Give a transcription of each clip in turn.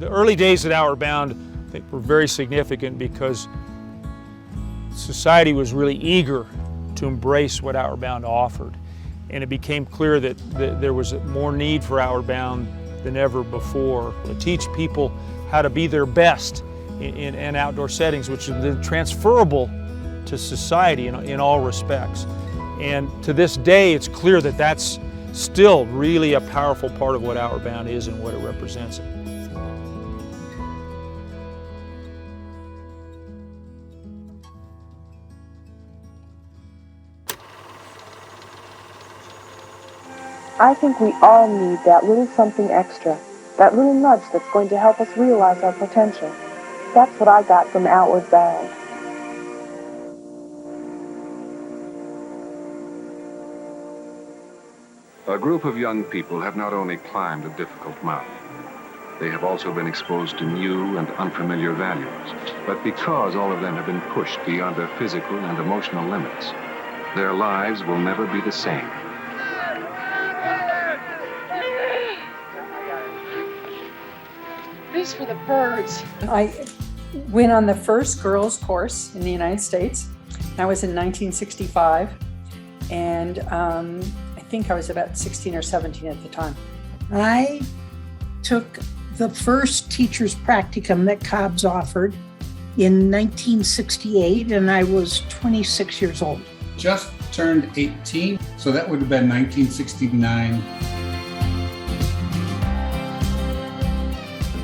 The early days at Outward Bound, I think, were very significant because society was really eager to embrace what Outward Bound offered. And it became clear that there was more need for Outward Bound than ever before, to teach people how to be their best in outdoor settings, which is then transferable to society in all respects. And to this day, it's clear that that's still really a powerful part of what Outward Bound is and what it represents. I think we all need that little something extra, that little nudge that's going to help us realize our potential. That's what I got from Outward Bound. A group of young people have not only climbed a difficult mountain, they have also been exposed to new and unfamiliar values. But because all of them have been pushed beyond their physical and emotional limits, their lives will never be the same. This for the birds. I went on the first girls course in the United States. That was in 1965, and I think I was about 16 or 17 at the time. I took the first teacher's practicum that COBS offered in 1968, and I was 26 years old. Just turned 18, so that would have been 1969.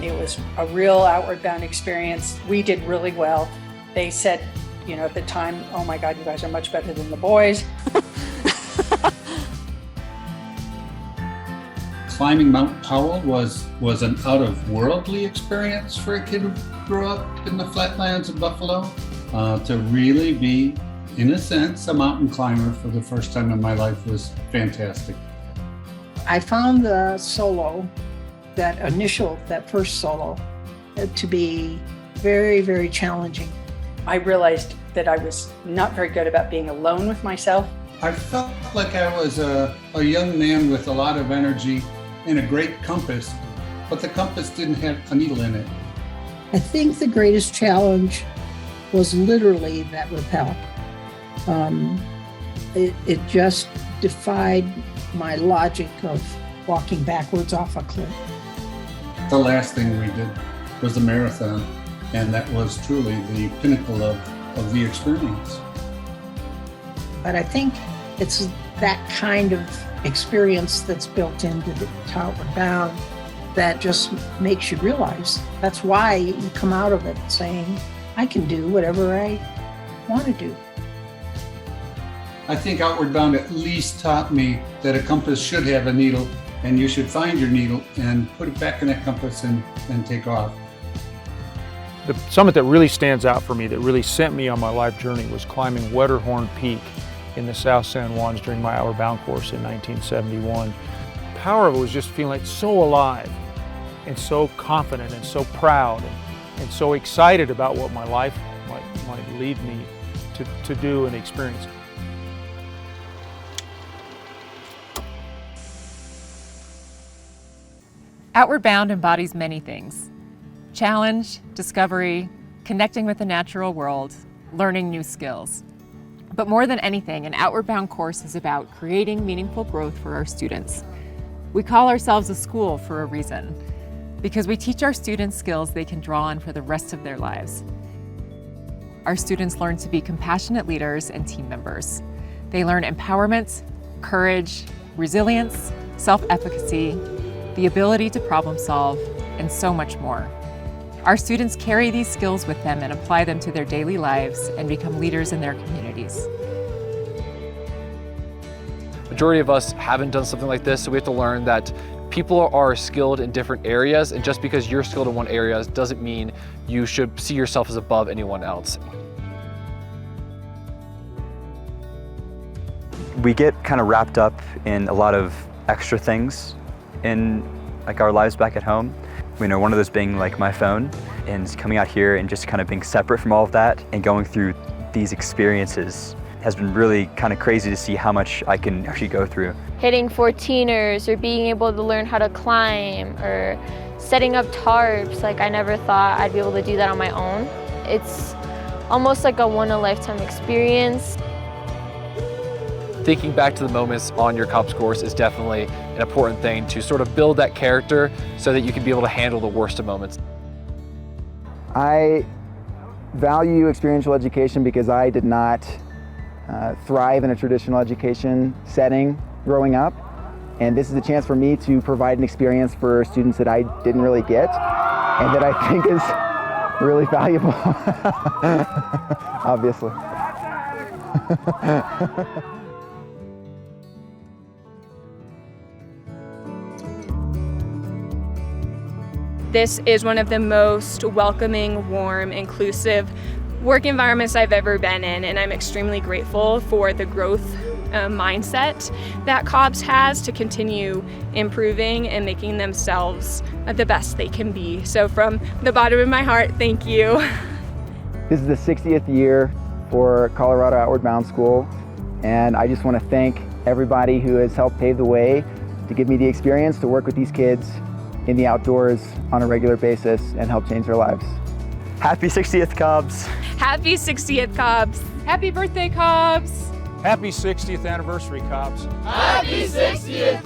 It was a real Outward Bound experience. We did really well. They said, at the time, oh my God, you guys are much better than the boys. Climbing Mount Powell was an out-of-worldly experience for a kid who grew up in the flatlands of Buffalo. To really be, in a sense, a mountain climber for the first time in my life was fantastic. I found the solo, that first solo, to be very, very challenging. I realized that I was not very good about being alone with myself. I felt like I was a young man with a lot of energy and a great compass, but the compass didn't have a needle in it. I think the greatest challenge was literally that rappel. It just defied my logic of walking backwards off a cliff. The last thing we did was the marathon, and that was truly the pinnacle of the experience. But I think it's that kind of experience that's built into the Outward Bound that just makes you realize. That's why you come out of it saying, I can do whatever I want to do. I think Outward Bound at least taught me that a compass should have a needle, and you should find your needle and put it back in that compass and take off. The summit that really stands out for me, that really sent me on my life journey, was climbing Wetterhorn Peak in the South San Juans during my Outward Bound course in 1971. The power of it was just feeling like so alive and so confident and so proud and so excited about what my life might lead me to do and experience. Outward Bound embodies many things: challenge, discovery, connecting with the natural world, learning new skills. But more than anything, an Outward Bound course is about creating meaningful growth for our students. We call ourselves a school for a reason, because we teach our students skills they can draw on for the rest of their lives. Our students learn to be compassionate leaders and team members. They learn empowerment, courage, resilience, self-efficacy, the ability to problem solve, and so much more. Our students carry these skills with them and apply them to their daily lives and become leaders in their communities. Majority of us haven't done something like this, so we have to learn that people are skilled in different areas, and just because you're skilled in one area doesn't mean you should see yourself as above anyone else. We get kind of wrapped up in a lot of extra things in our lives back at home. One of those being like my phone, and coming out here and just kind of being separate from all of that and going through these experiences has been really kind of crazy to see how much I can actually go through. Hitting 14ers or being able to learn how to climb or setting up tarps. Like, I never thought I'd be able to do that on my own. It's almost like a one-in-a-lifetime experience. Thinking back to the moments on your COBS course is definitely an important thing to sort of build that character so that you can be able to handle the worst of moments. I value experiential education because I did not thrive in a traditional education setting growing up. And this is a chance for me to provide an experience for students that I didn't really get and that I think is really valuable, obviously. This is one of the most welcoming, warm, inclusive work environments I've ever been in, and I'm extremely grateful for the growth mindset that COBS has to continue improving and making themselves the best they can be. So from the bottom of my heart, thank you. This is the 60th year for Colorado Outward Bound School, and I just want to thank everybody who has helped pave the way to give me the experience to work with these kids in the outdoors on a regular basis and help change their lives. Happy 60th COBS! Happy 60th COBS! Happy birthday, COBS! Happy 60th anniversary, COBS! Happy 60th